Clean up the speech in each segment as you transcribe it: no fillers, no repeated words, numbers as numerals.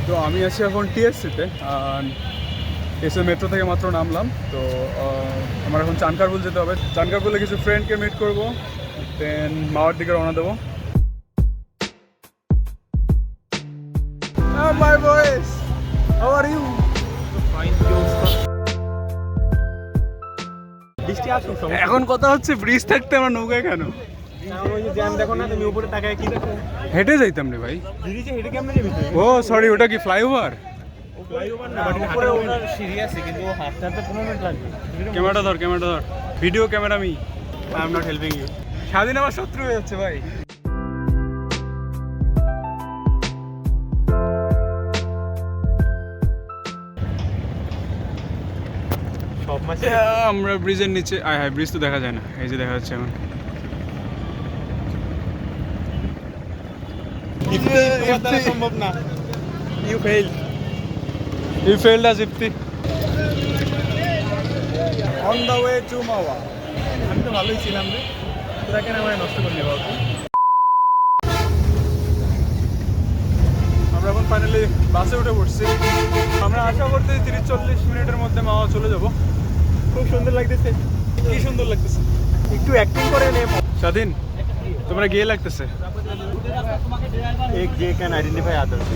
তো আমি আছি এখন টিএসসিতে, এসে মেট্রো থেকে মাত্র নামলাম। তো আমার এখন চানকারপুল যেতে হবে। চানকারপুলে কিছু ফ্রেন্ডকে মিট করব, দেন মাওয়ার দিকে রওনা দেবো। My boys, how are you? এখন কথা হচ্ছে ব্রিজ থাকতে আমরা নৌকায় কেন? হেঁটে যাইতাম রে ভাই। ও সরি, ওটা কি ফ্লাইওভার? ক্যামেরাটা ধর, ক্যামেরাটা ধর, video camera. I am not helping you. Swadhin আমার শত্রু হয়ে যাচ্ছে ভাই। আমরা ব্রিজের নিচে। হ্যাঁ, ব্রিজ তো দেখা যায় না, এই যে দেখা যাচ্ছে এখন। সম্ভব না, you felt as if the on the way to Mawa. আমি তো ভালোই ছিলাম রে, তোরা কেন আমার নষ্ট করলি বাবু? আমরা এখন ফাইনালি বাসে উঠে পড়ছি। আমরা আশা করতে 30-40 মিনিটের মধ্যে মাওয়া চলে যাব। খুব সুন্দর লাগতেছে। কি সুন্দর লাগতেছে, একটু অ্যাক্টিং করে নে। স্বাধীন তোমরা গিয়ে লাগতেছে। এক যে ক্যান আইডেন্টিফাই আদার্স।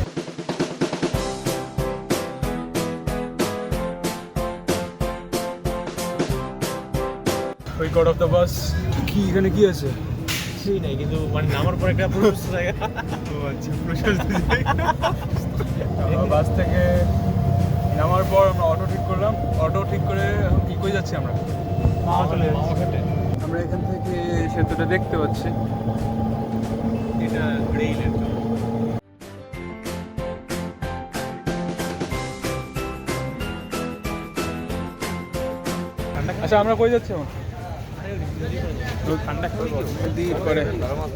ওই গড অফ দ্য বাস। কি এখানে কি আছে? কিছুই নাই, কিন্তু মানে নামার পর একটা প্রশস্ত জায়গা। ও আচ্ছা, প্রশস্ত জায়গা। বাস থেকে নামার পর আমরা অটো ঠিক করলাম। অটো ঠিক করে এখন কি কই যাচ্ছি আমরা? আমরা এখান থেকে সেতুটা দেখতে পাচ্ছি। এটা রেইলের জন্য। আচ্ছা, আমরা কই যাচ্ছি এখন? ঠান্ডা খাবে পরে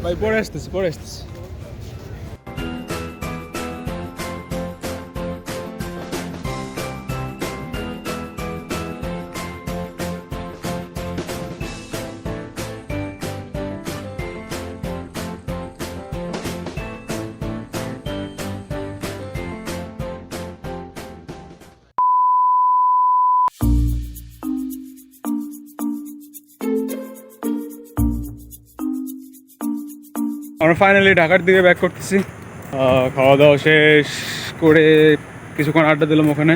ভাই, পরে আসতেছি, পরে আসতেছি। আমরা ফাইনালি ঢাকার দিকে ব্যাক করতেছি। খাওয়া দাওয়া শেষ করে কিছুক্ষণ আড্ডা দিলাম ওখানে।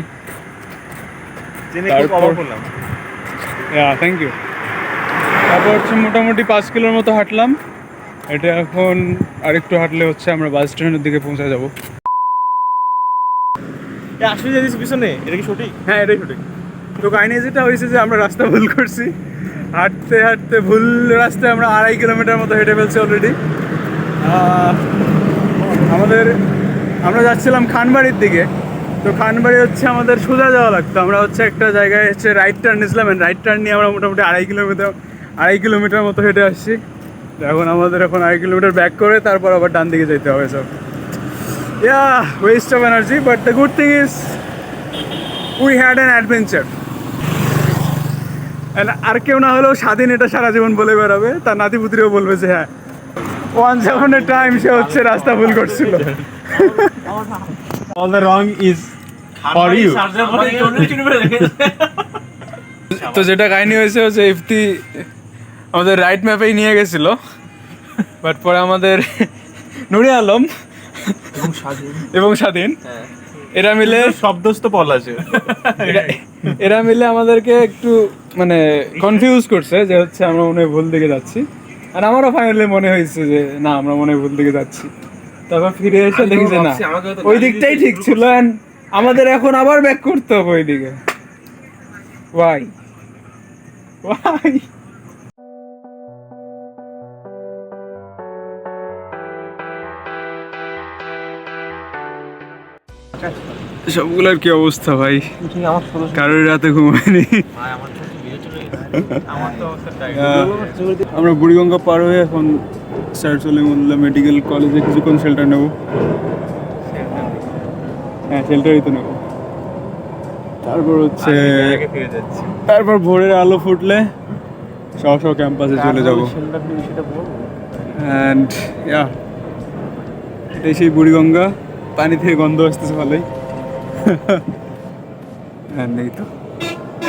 Thank you. তারপর হচ্ছে মোটামুটি 5 কিলোর মতো হাঁটলাম। এটা এখন আরেকটু হাঁটলে হচ্ছে আমরা বাস স্ট্যান্ডের দিকে পৌঁছে যাব। আসলে জানিস পিছনে এটা কি সঠিক? হ্যাঁ, এটাই সঠিক। তো কাহিনী যেটা হয়েছে যে আমরা রাস্তা ভুল করছি। হাঁটতে হাঁটতে ভুল রাস্তায় আমরা 2.5 কিলোমিটার মতো হেঁটে ফেলছি অলরেডি। আমরা যাচ্ছিলাম খানবাড়ির দিকে। তো খানবাড়ি হচ্ছে আমাদের সোজা যাওয়া লাগতো। আমরা হচ্ছে একটা জায়গায় হচ্ছে রাইট টার্ন নিয়েছিলাম। রাইট টার্ন নিয়ে আমরা মোটামুটি 2.5 কিলোমিটার মতো হেঁটে আসছি। তো এখন আমাদের 2.5 কিলোমিটার ব্যাক করে তারপর আবার ডান দিকে যেতে হবে। সব waste of energy, but the good thing is we had an adventure. আর কেউ না হলেও স্বাধীন এটা সারা জীবন বলে বেড়াবে, তার নাতিপুতিও বলবে যে হ্যাঁ, ওয়ান্স আপন এ টাইম সে হচ্ছে রাস্তা ভুল করছিল। All the wrong is for you. তো যেটা কাহিনী হয়েছে হচ্ছে ইফতি আমাদের রাইট ম্যাপেই নিয়ে গেছিল, বাট পরে আমাদের নুরি আলম এবং স্বাধীন এরা মিলে শব্দস্থ পল আছে। এরা মিলে আমাদেরকে একটু মানে কনফিউজ করছে যে হচ্ছে আমরা মনে হয় ভুল দিকে যাচ্ছি। আর আমারও ফাইনালি মনে হয়েছে যে না, আমরা মনে হয় ভুল দিকে যাচ্ছি। তারপর ফিরে এসে দেখি যে না, ওই দিকটাই ঠিক ছিল। আমাদের এখন আবার ব্যাক করতে হবে ওই দিকে। ওয়াই ওয়াই সবগুলোর কি অবস্থা ভাই? কারোর রাতে ঘুমায়নি। আমরা বুড়িগঙ্গা পার হয়ে এখন স্যার সলিমুল্লাহ মেডিকেল কলেজে কিছুক্ষণ শেল্টার নেব। হ্যাঁ, শেল্টারই তো নেব। তারপর হচ্ছে তারপর ভোরের আলো ফুটলে সব ক্যাম্পাসে চলে যাব। অ্যান্ড এটাই সেই বুড়িগঙ্গা। পানি থেকে গন্ধ আসতেছে ভালোই। হ্যাঁ নেই তো,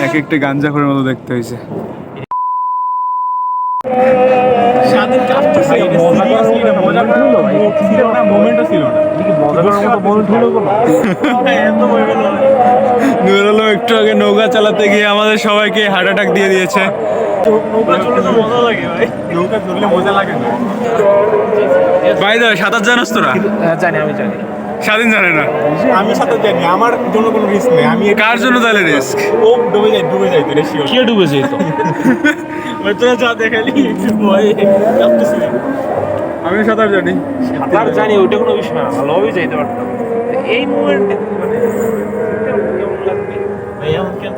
এক একটা গাঞ্জা করে মতো দেখতে হয়েছে। স্বাধীন কাঁপতেছে, এটা seriously এটা মজা করার মতো ছিল না, মোমেন্টও ছিল না। মজা করার মতো মোমেন্ট হলো কোনো? এত ভয় পেল না। নুরুল আলম একটু আগে নৌকা চালাতে গিয়ে আমাদের সবাইকে হার্ট অ্যাটাক দিয়ে দিয়েছে। নৌকা চললে তো মজা লাগে ভাই। নৌকা চললে মজা লাগে না। ভাই দা সাঁতার জানোস তোরা? জানি, আমি জানি। স্বাধীন জানে না। আমি সাঁতার জানি, আমার জন্য কোনো রিস্ক নেই। আমি কার জন্য তাহলে রিস্ক? ও ডুবে যায় তো রে শিওর। কে ডুবে যেত? ওই তোরা যা দেখালি ভয় কাঁপতেছি। আমি সাঁতার জানি। সাঁতার জানি, ওইটা কোনো বিষয় না, ভালোভাবেই যাইতে পারতাম। এই মুমেন্টে মানে কেমন লাগবে? ভাই এখন কেন